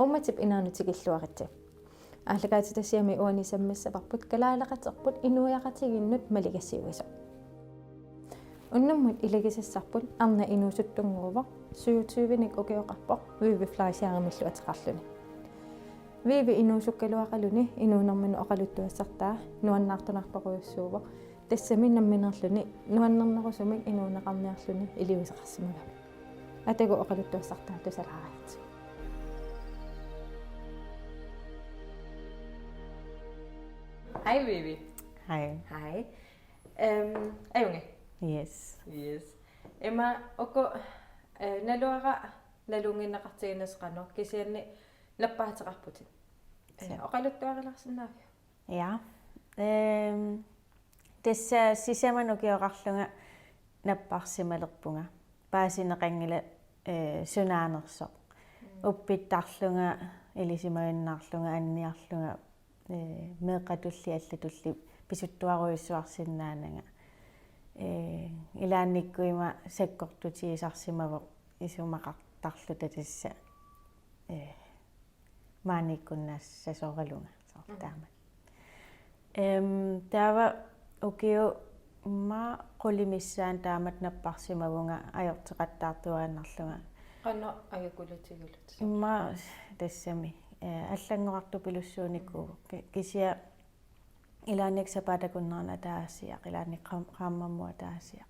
умматип инаарнутигиллуаритси ааллакаатитассиами уани саммассапарпут калаалеқатерпут инуяқатигиннут малигассиуисо уннуммут илагисассарпут арна инуусуттунгуува суютуивиник укиоқарпо виви флайсиарамиллу атеқарлуни виви инуусуккалуақалуни инуунэрмину оқалуттуассартаа нуаннаартунарпоруйуссуува тассамин намминерлүни нуаннернерусумик инуунеқарниарлүни илиусеқарсимага атагу оқалуттуассартаа тусалаараат Hej Vivi. Hej. Ayunge. Yes. Emma oko naluara lalunginnaqartiginasqano kisianni lappaatеқарпутит. Оқалуттуариларсинаавиу. Ja. Tässä sisämanukioqarlunga napparsimalerpunga. Paasineqangila sunaanersoq. Uppittarlunga ilisimaginnaarlunga anniarlunga meeqatulli allatulli pisuttuaruissuarsinnaananga ilaannikkuima sakkortutiisarsimavoq isumaqartarlu tatassa maanikkunnaassasooralunga soortaama taava ukiu ma qulimissaan taamat napparsimavunga ajorteqattaartuaannarlunga qanno ajukulutigilut ma tassami аллангоқарту пилуссууникку кисиа илааник сапаатакуннерна таасиақ илааник qaammammua таасиақ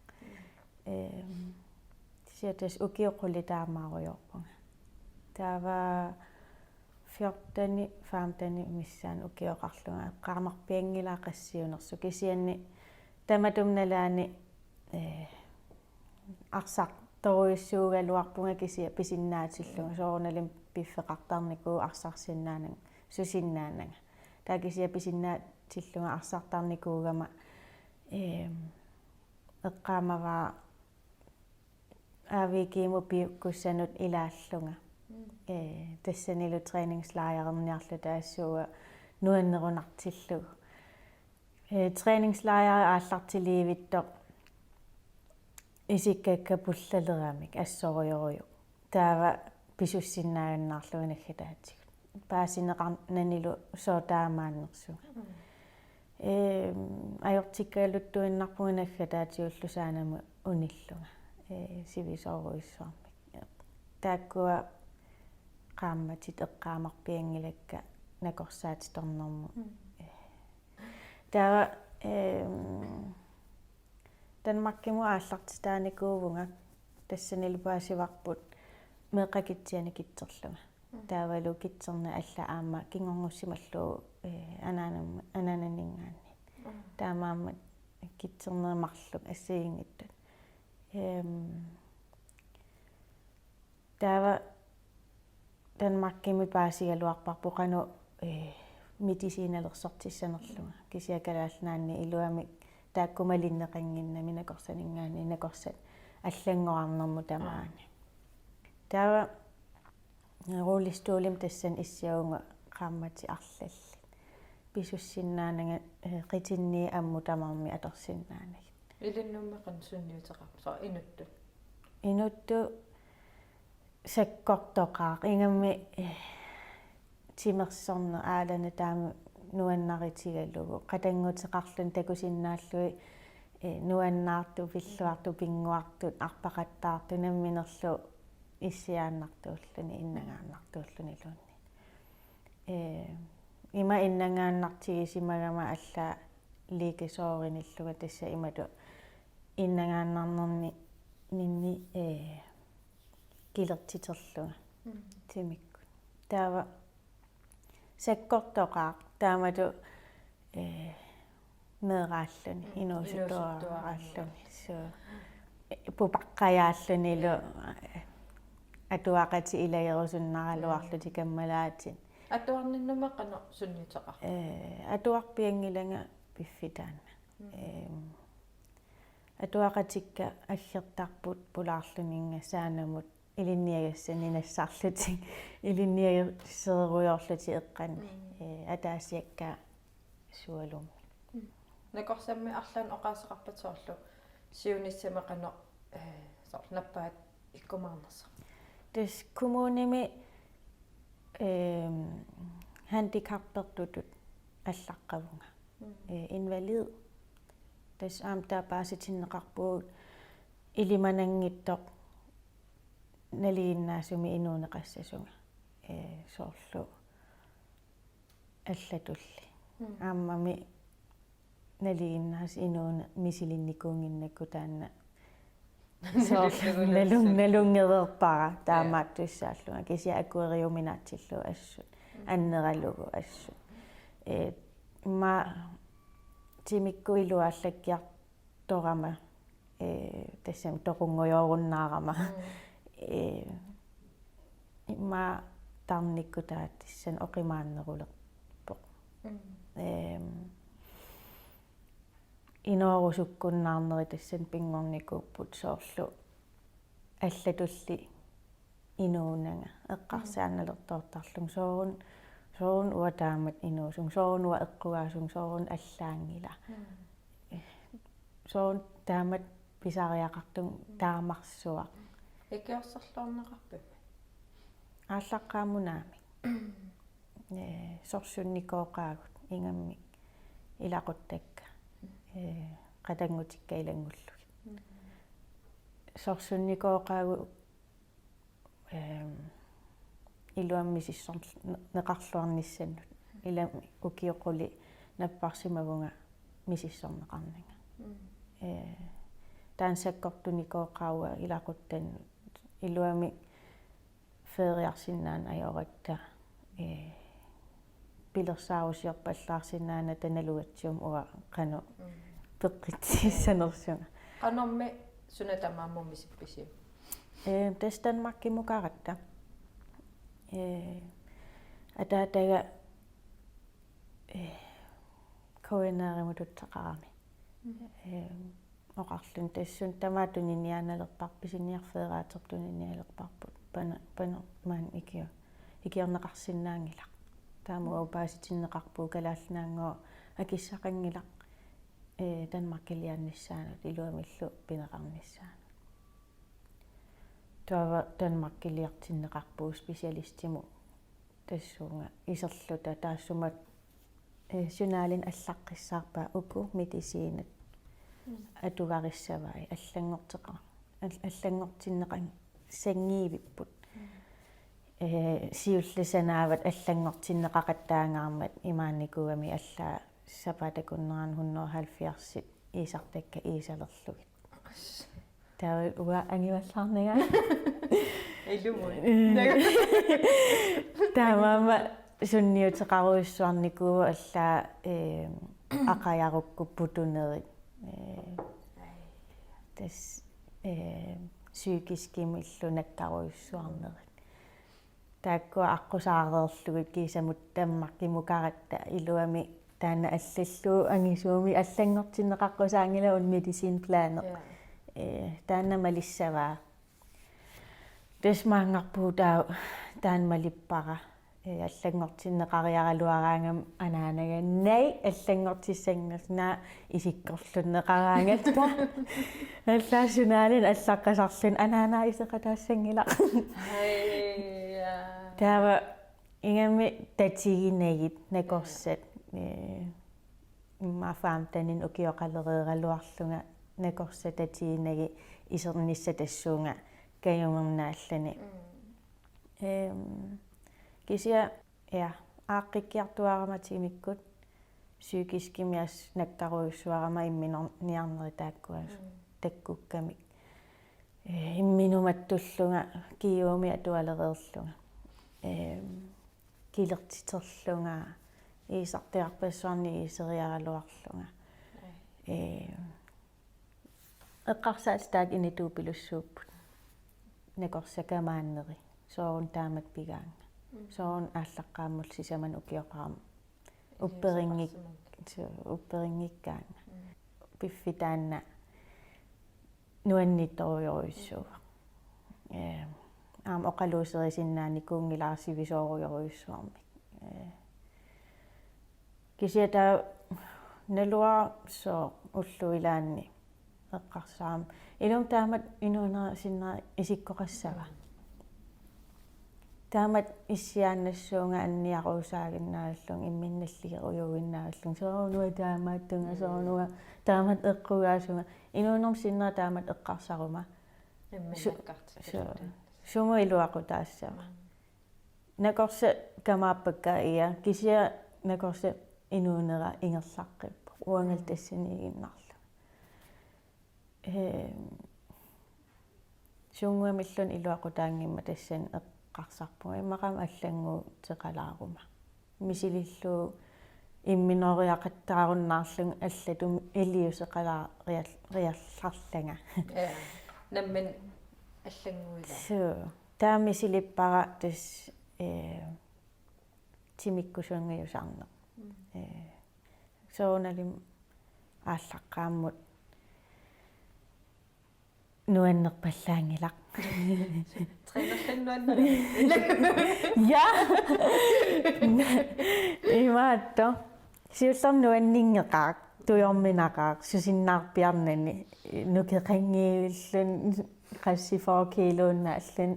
сиатас укиоқулли таамааруйорпунга таава 14 15 миссаан укиоқарлунга qaamарпиангилаа qassiunersu кисианни таматумналаани арсақ торуйуссуугалуарпунга кисиа писиннаатиллунга соорналим пиффеқартарникуу арсарсиннаанан сусиннаанага таакисиа писиннаатиллунга арсартарникуугама эққаамаваа авикиму пиуккуссанут илааллунга тассанилу тренинглайерерниарлу таассууа нуаннерунартиллугу тренинглайер ааллартиливиттоқ исиккакка пуллалерамик ассоруйоруйу таава писуссиннаагиннаарлуинаггатаатиг паасинеқарнанилу соотаамааннерсуга ajortikkaalluttuinnarpuinagгатаатигуллу саанаму униллунга сивисооруиссуармик тааккуа qaammatит эққаамарпиангилакка накорсаатиторнэрму таава Danmarkkimu ааллартитааникуувнга тассанилу паасиварпут меқакитсиани китсерлунга таавалу китсерна алла аама кингорнуссималлуу анананингаанни таамаамат китсернеэмарлук ассигингиттут таава Danmarkkimu паасигалуарпарпу кану медисииналерсортиссанерлунга кисиакалаалнаанни илуами тааккумалиннеқангинна минакорсанингаани накорсат аллангоарнэрму тамаани таава рулистуулим тассан иссиаунга qaamмати арлалли писуссиннаанага qitинни амму тамарми аторсиннаанаг илиннуммеқан сунниутеқар со инутту саккортоқаа ингамми тимерсорна аалана таама нуаннаритигаллугу qatangutеқарлун такусиннааллуи нуаннаарту пиллуарту пингуартут арпақаттаарту намминерлу иссиааннартууллуни иннагааннартууллуни луунни има иннагааннартигисимагама алла ликисоориниллуга тасса имату иннагааннарнерни нинни килертитерлуга тимикку таава саккортоқаа таамату меэрааллуни инуусуттуарааллуни со пупаққаяаллунилу атуақати илагерусуннаралуарлути каммалаатин атуарниннумеқано сунниутеқар атуарпиангиланга пиффитаана атуақатикка аллертарпут пулаарлунинга саанамут илинниагассани нассаарлути илинниагерсеруйорлути эққанни атаасиакка суалумми накорсамми арлаан оқаасеқарпатсоорлу сиуниссамеқано соор наппаат иккумаарнерса тас коммуними handicappertutut аллаққавунга invalid тас аам таапааситиннеқарпугут илиманангиттоқ налииннаасуми инуунеқассасунга соорлу аллатулли ааммами налииннаас инууна мисилинникуунгиннакку таанна соорлу налунгереерпара таамааттуссааллунга кися акуэриуминаатсиллу ассут аннералугу ассут ма тимиккуилуааллаккиарторама тассам тоқунгуйооруннаарама ма тарникку таат тиссан оқимааннерулерпоқ иноорусуккуннаарнери тассан пингорникууппут соорлу аллатулли инуунага эққарсааналертоортарлун соорун уатаамат инуусун соорунуа эққугаасун соорун аллаангила соорун таамат писариақартун таамарсуа икиорсерлуорнеқарпимми ааллаққаамунаами сорсунникооқаагут ингамми илақуттакка қатангутикка илангуллуги сорсунникооқаагу илуаммисиссор неқарлуарниссаннут ила укиоқули наппарсимавунга мисиссорнеқарнага таансаккортуникооқаауа илақуттан илуами фериарсиннаан аёракта пилерсаарусиорпаллаарсинаана таналуатсиум уа қану пеққитсиссанерсунга qanорми сунатамааммуми сипписиу тастанмаккимукаратта атаатага коенааримутутсақарами оқарлун тассун тамаатуниннианалерпарписиниарфераатертунинниалерпарпут пана маан икиорнеқарсинаангила таамуа упааситиннеқарпуу калаалнаангоо акиссақангила данмаркилианниссаанут илуамиллу пинеқарниссаана туава данмаркилиартиннеқарпуу специалистиму тассуунга исерлута таассумат сюнаалин аллаққиссаарпаа уку медисинат атугариссавай аллангортиннеқан сангиивиппут сиулласанаават аллангортиннеқақаттаангаармат имаанникуами аллаа сапатакуннеран 170 исартакка исалерлугит таа уа ангиваллаарнага илумун таамаама сунниутеқаруйссуарникуу аллаа ақаяруккуппутунерит тас psykiskimillu nakkaruissuarnerit тааккуа аққусаареерлугит кисамут таммаркимукаратта илуами таана аллаллуу ангисууми аллангортиннеқаққусаангилаун медисинплаанер таана малиссаваа тасмаангарпуу таан малиппара аллангортиннеқариаралуараангам анаанагannai аллангортиссангасна исиккорлуннеқараангатта аллаасунаалин аллаққасарлун анаанаа исеқатаассангила таава ингамми татигинагит накорсат иммаафаамтанин укиоқалереералуарлунга накорсат татигинаги исернисса тассуунга каюмернааллани кisia ааққиккиартуараматимиккут psykiskimias наккаруйссуарама имминерниарнери тааккуас таккуккамик имминуматтуллунга киууми атуалереерлунга килертитерлунга иисартиарпассуарни исериаралуарлунга эққарсаастаак инитуупилуссууппут накорсакамааннери соорун таамат пигаанга соорун ааллаққааммул сисаман укиоқарам упперингиккаанга пиффитаанна нуаннитторуйоруйссуа аам оқалуусерисиннаани куунгилаарсивисооруйоруйссуарми кисиата налуа со уллуилаанни эққарсаам илум таамат инуунера синнера исиккоқассава Taamat issiaannassuunga anniaqusaaginnaallung imminnalligerujuginnaallung soorunua taamaattunga soorunua taamat eqqugaasunga inuunerm sinnera taamat eqqarsaruma sumu iluaqutaassava nakorsa kamaapakka ia kisia nakorsa inuunera ingerlaqqippu uangal tassaniiginnarlu suunguamillun iluaqutaangimma tassan eqqarsarpunga imaqam аллангуу теқалаарuma мисилиллу имминериақаттааруннаарлун аллатум илиусеқалаа риарларлага наммен аллангуила таамисилиппара тас тимиккусуангиусаарне сооналим ааллаққааммут нуаннерпаллаангилақ тренерланнуанна я имаатто сиуллам нуаннингеқаақ туйорминақаақ сусиннаарпиарнани нукеқангииллун 34 килоонна аллан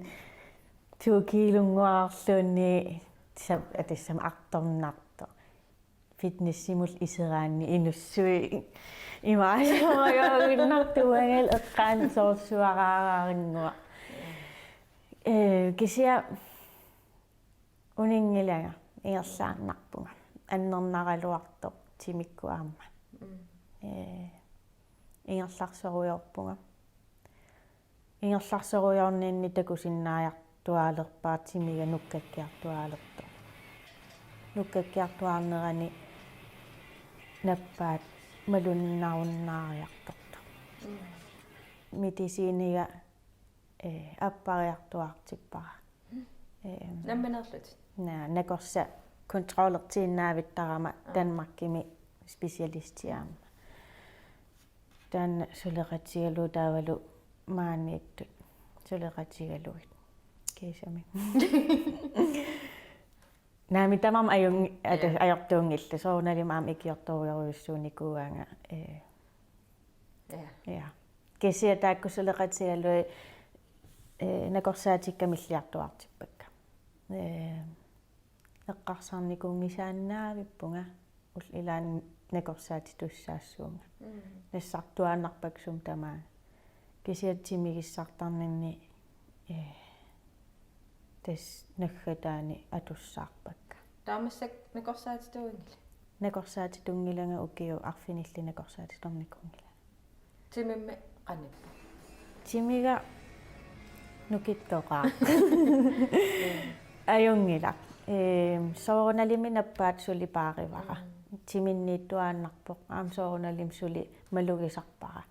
2 килонгуаарлуунни атиссам арторнарто фитнессимул исераанни инуссуи имаасуагаагиннартуангал эққаан соорсуараараарингуа кися унингилага ингерлааннарпунга аннернаралуарто тимиккуаама ингерларсоруйорпунга ингерларсоруйорнинни такусиннааяр тимига нуккаккиартуаалерто нуккаккиартуаарнерани наппаат малуннааруннаариарторто медисинига аппариартуартиппара намменерлут накорса контроллертииннаавиттарама Danmarkими специалистиаама тан сулеқатигалу таавалу мааннииттут сулеқатигалуит кисами наами тамам ajortuungilla soornalimaam ikiortorujoruissuunikkuanga ja kisia taakkusuleqatigalui nakorsaatikkamilliartuartippakka eqqarsarnikuungisaannaavippunga ul ilaan nakorsaati tussaassuunga nassartuaannarpaksum tamaa kisiatsimigissartarninni тас наггатаани атуссаарпакка таамассак накорсаатитуунгила накорсаатитунгилага укиу арфинилли накорсаатиторникунгила тимимме каниппа тимига нукиттоqaa аюнгила соорналими наппаат сулипааривара тиминнииттуааннарпоq аам соорналим сули малугисарпара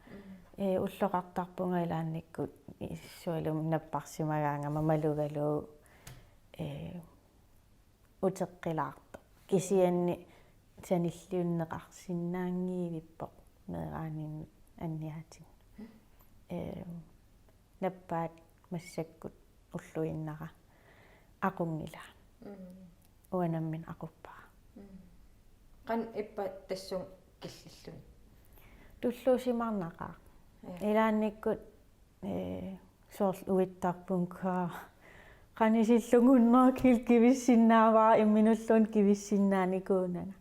уллоqartarpunga ilaannikkut суалум наппарсимагаангама малугалуу утеққилаарто кисианни саниллиуннеқарсинаангиивиппоq мераанин анниаатин наппаат массаккут уллуиннара ақунгила уанаммин ақуппара қан иппа тассун киллиллуни туллуусимарнақаа илаанниккут соорл уиттарпунkaa qanисиллугуннаа килкивиссиннааваа имминуллуун кивиссиннааникуунага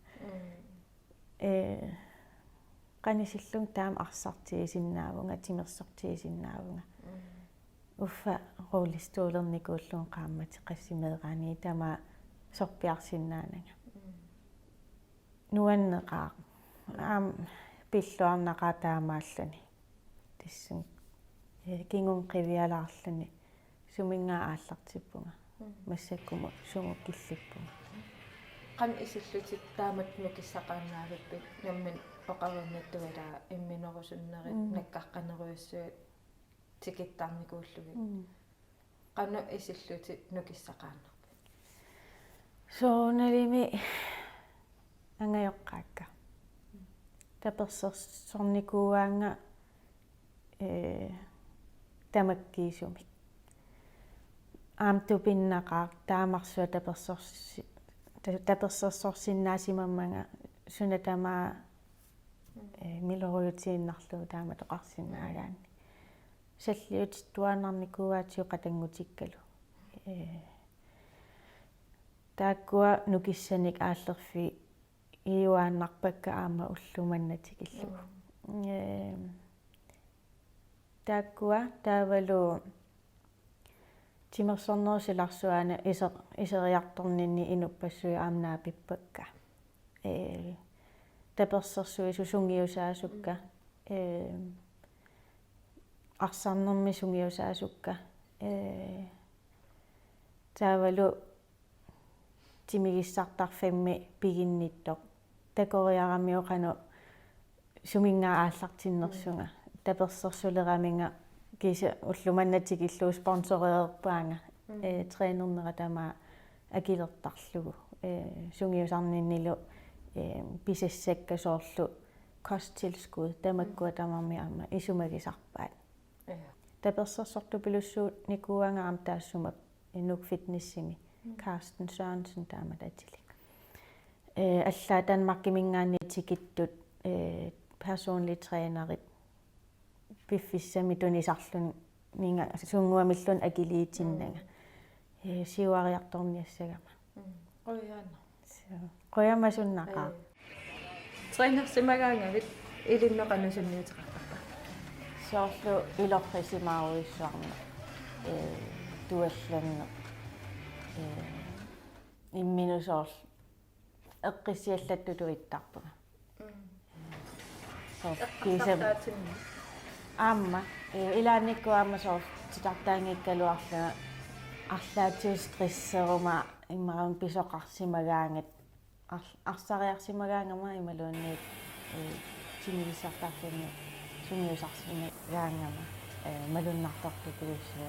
qanисиллун таам арсартигисиннаавунга тимерсортигисиннаавунга уффа ролистуулерникууллуун qaamмати qassimeeraani тама сорпиарсиннаанага нуаннеқаа аам пиллуарнақаа таамааллани тассун кингун қивиалаарлани сумингаа ааллартиппунга массаккума суму киллиппунга қан исиллутит таамат нукиссақааннаавиппит наммин оқарнаттуалаа имминерусуннери наккаққанеруйуссуит тикиттаарникууллуги қанну исиллутит нукиссақааннарпут сооналими ангайоққаакка таперсерсорникууаанга тамаккиисумик аамтупиннақаа таамарсуа таперсерсорсиннаасимаммага сунатамаа милоруйутииннарлуу таама тоқарсиннаагаани саллиут туаанарникууаатио қатангутиккалу taakkua nukissanik aallerfi iuaannarpakka aama ullumannatikillu taakkua taavalu timersornersilarsuana iseriartorninni inuppassuи aamnaapippakka tapersersui susungiusaasukka арсаарнэрми сунгиусаасукка таавалу тимигиссартарфимми пигинниттоq такориарамиоqanu сумингаа ааллартиннерсунга таперсерсулераминга киса уллуманнатикиллуу спонсореерпаанга тренернера тама акилертарлугу сунгиусарниннилу писассаккасоорлу kosttilskud tamakku tamarmi amma isumagисарпаат таперсерсорту пилуссуут никуангаам таассумак инук фитнессими Carsten Sørensen таамат атилик аллаа Danmarkимингаани тикиттут personlig trænerit пиффиссами тунисарлун минга сунгуамиллун акилиитиннага сиуариарторниассагама qoyaana qoyamasunnaqaa тренерсимагаангавит илиннеқанусунниутеқартарпа соорлу илоррисимааруиссуарна туалланне имминусоорл эққиссиаллатту туиттарпага кисам аама илааниккуаама соорл титартаангиккалуарлаа арлаатиус стрессерума иммараун писоқарсимагаангат арсариарсимагаангама ималуунниит тимигиссартарфини сунгиусарсимагаангама малуннарторту пилуссуу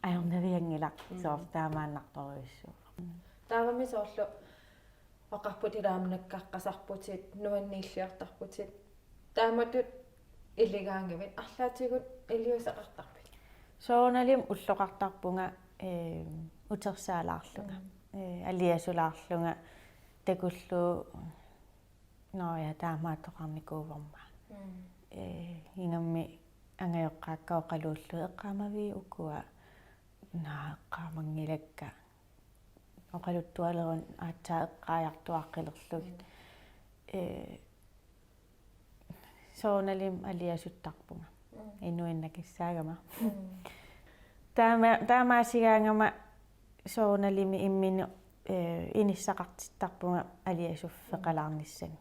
ajornavиангилақ соор таамааннарторуиссуу таавами соорлу оқарпут илаамнаккаққасарпутит нуаннииллиартарпутит тааматут илигаангавит арлаатигут илиусеқартарпит соорналим уллоқартарпунга утерсаалаарлунга алиасулаарлунга такуллу ноя таамаатоқарникууверма ингамми ангайоққааккаоқалууллу эққаамави укуа нааққаамангилакка оқалуттуалерун аатсаа эққааяқтуаққилерлугит соорналим алиасуттарпунга инуиннакиссаагама таамаасигаангама соорналими иммину иниссақартиттарпунга алиасуффеқалаарнissan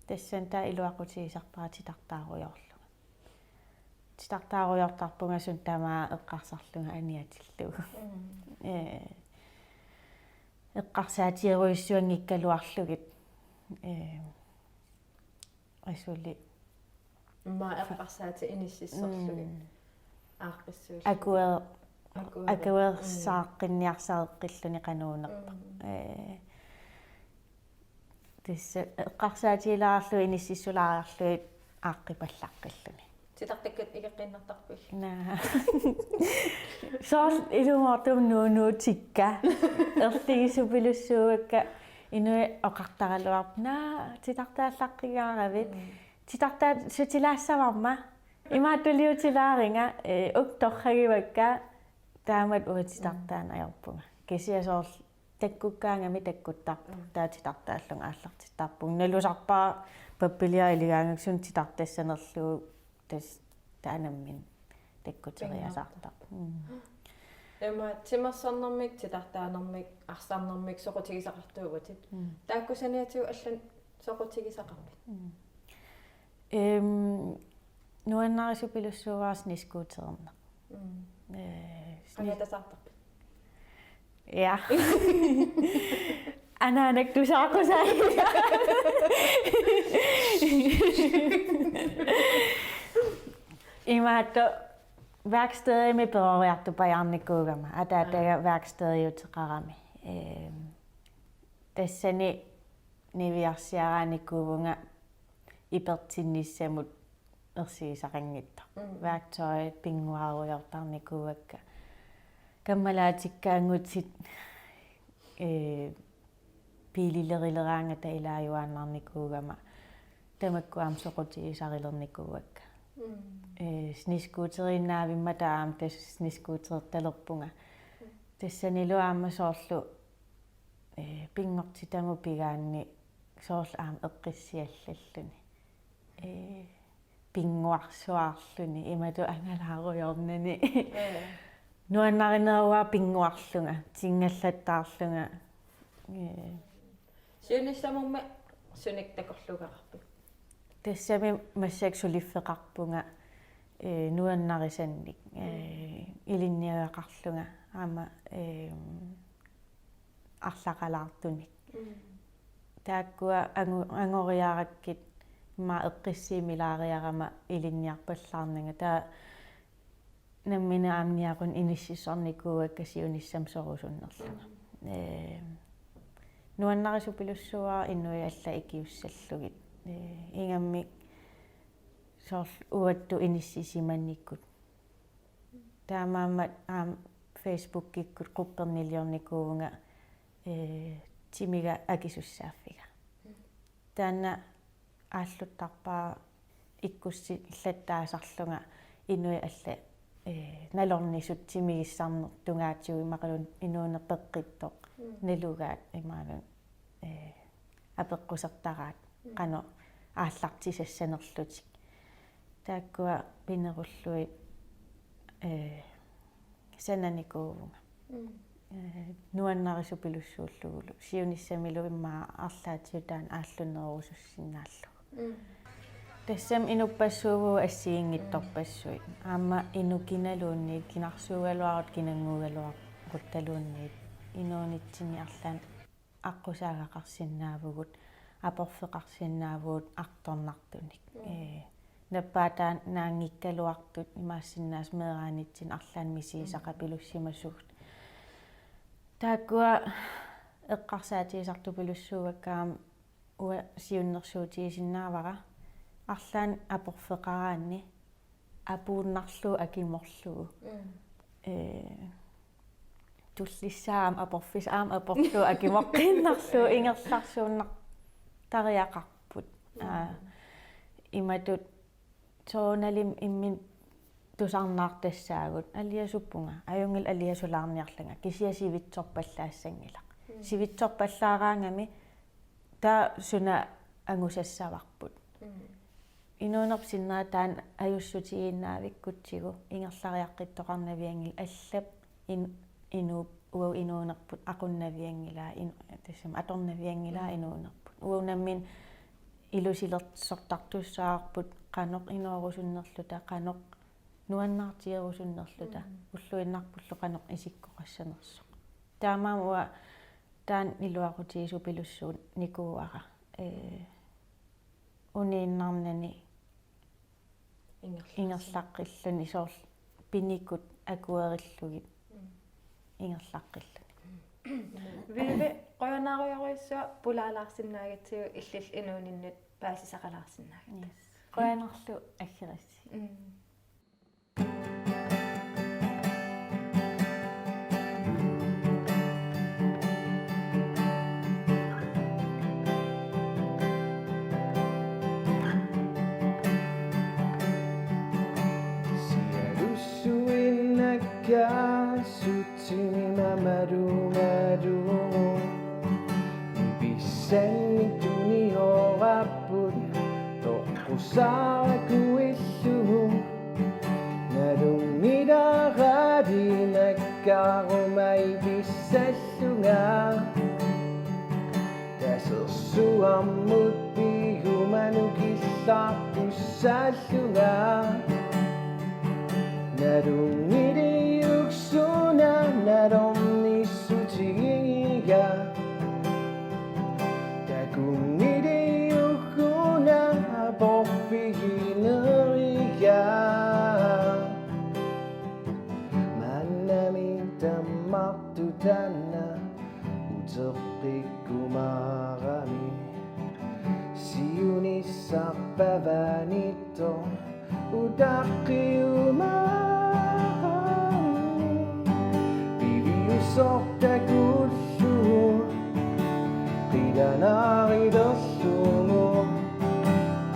тассан таа илуақутигисарпара титартааруйорлу титартааруйортарпунгасун тамаа эққарсарлунга аниатиллугу эққарсаатиеруиссуангиккалуарлугит асули ма эққарсаати иниссиссорлугит ааққиссуул акуерсааққинниарсаеққиллуни қануунерпа тисса эққарсаатилаарлу иниссиссулаариарлуит ааққипаллаққиллуни титартаккат икеққиннартарпул наа соорл илумортум нуунуутикка ерлигисупилуссууакка инуи оқартаралуарп наа титартааллаққигааравит титартаат сутилаассаварма имааттулиутилааринга укторхагивакка таамат уутитартаан аёрпунга кисиасоорл таккуккаангами таккуттарпу таатитартааллунга ааллартиттарпун налусарпаа паппилиа илигаангаксун титартассанерлуу тас таанаммин таккутериасаартар эма тимерсарнэрмик титартаанэрмик арсаарнэрмик соқутигисақартуугутит тааккусаниатиу аллан соқутигисақарпит нуаннарисупилуссууваарс нискуутерерна ангатасаартарпит ja анаанак тусаақусаа имаатто værkstedet berørt bajarnikkuugama ataataga værkstedjuteqarami тассани нивиарсиарааниккуувнга иперtinnissamut ерсигисақангитта værktøjet пингуаруйортарникуакка каммалаатиккаангутсит пилилерилераанга таилааюааннарникуугама тамаккуам соқутигисарилерникуакка снискуутериннаавимма таам тас снискуутерталерпунга тассанилуаама соорлу пингортитаму пигаанни соорлу аама эққиссиаллаллуни пингуарсуаарлүни имату ангалааруйорнани нуаннаринеруа пингуарлунга тингаллаттаарлунга сиунissамумма суник такорлугақарпи тассами массак сулиффеқарпунга нуаннарисанник илинниагақарлунга аама арлақалаартуник тааккуа ангориараккит ма эққиссиимилаариарама илинниарпаллаарнага таа наммина аамниақун иниссисорникууакка сиуниссам сорусуннерлуга нуаннарисупилуссуаа иннуи алла икиуссаллугит ингаммик соор уатту иниссисиманниккут таамаамат фейсбуккиккут қуппернилиорникуунга тимига акисуссааффига таана ааллуттарпаа иккусси иллаттаасарлунга инуи алла налорнисут тимигиссарнер тунгаатиуи мақалун инуунерпеққиттоқ налугаат имаалун апеққусертараат қано ааллартисассанерлутик тааккуа пинеруллуи сананикуувнга нуаннарисупилуссууллугулу сиуниссамилу иммаа арлаатиутаан ааллунерусуссиннааллу тассам инуппассуугу ассиингитторпассуит аама инукиналуунниит кинарсуугалуарут кинангуугалуар рутталуунниит инуунитсини арлаан аққусаагақарсинаавгут апорфеқарсинаавгут арторнартуник наппаатаан наангиккалуартут имаассиннаас меераанитсин арлаан мисиисақа пилуссимассугут тааккуа эққарсаатиисарту пилуссуугаккаам уа сиуннерсуутиисиннаавара арлаан апорфеқараанни апууннарлуу акиморлуу туллиссаам апорфис аам апорлуу акимоққиннарлуу ингерларсууннар тариақарпут иматут тооналим иммин тусарнаартассаагут алиасуппунга аюнгил алиасулаарниарлунга кисиасивитсорпаллаассангила сивитсорпаллаараангами таа суна ангусассаварпут инуунерп синнаатаан аюссутигииннаавиккутсигу ингерлариаққиттоқарнавиангил аллап инууп уау инуунерпут aqunnавиангилаа тассам аторнавиангилаа инуунерпут уунаммин илусилертсортартуссаарпут qaноқ инуарусуннерлута qaноқ нуаннаартиерусуннерлута уллуиннарпуллу qaноқ исиккоқассанерсоқ таамаамуа таан илуақутигису пилуссуут никууара унииннарнани ингерлаққиллуни соор пиникут акуериллугит ингерлаққиллуни виве qoyanaaruyaruissua pulaalaarsinnaagatsigu illil inuuninnut paasisaqalaarsinnaagat qoyanarlu аггерасси Sutini mamaru maru Ibisani tuni orapun Tokusara kuillu Narung nidagadi nagkaruma ibisallunga Tasersuammut pihumanukillarpussallunga Narung nidiyuksuna narom nisutigiga Takum nidiyukuna aporfigineriga Manamitammartutana uterqikkumarami Siunissarpavanito udaqqiumarami Viviusortakullu qidanariderlungu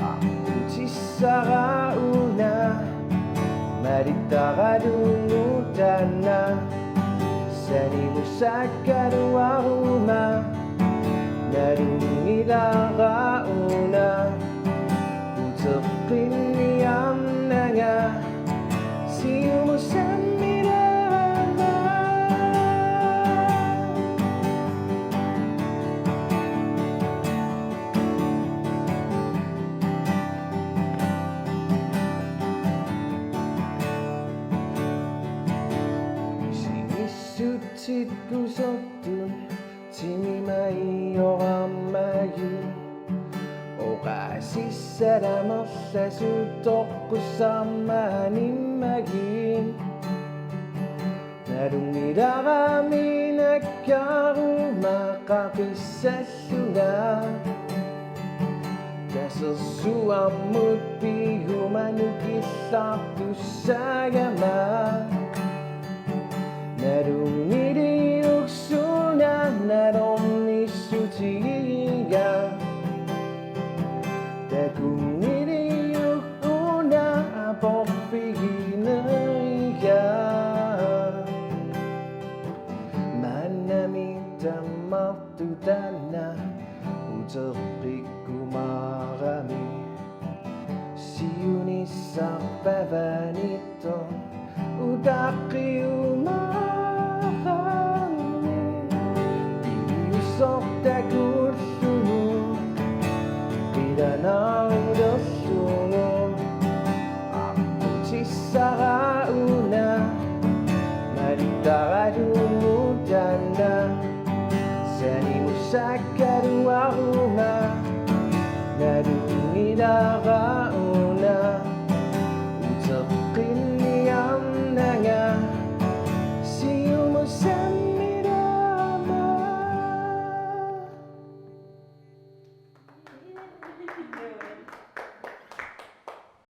Artutissarauna marittaradungutana Sani sa kaluluwa narumilakauna utokin niyang nga siyo mo sa mirama Sinisutsit pusok dun Sini maioramayin O kasi sarama sa sutok ko sa manimagin Narumira kami nagkarumakakisasuna Kasusuamut pigumanukisap tu sayama Narumiri uksuna naromi sutiga Dagumiri ukuna apopiginaga Manamita matutana utapik kumarami Siyuni sa pavanito Udaki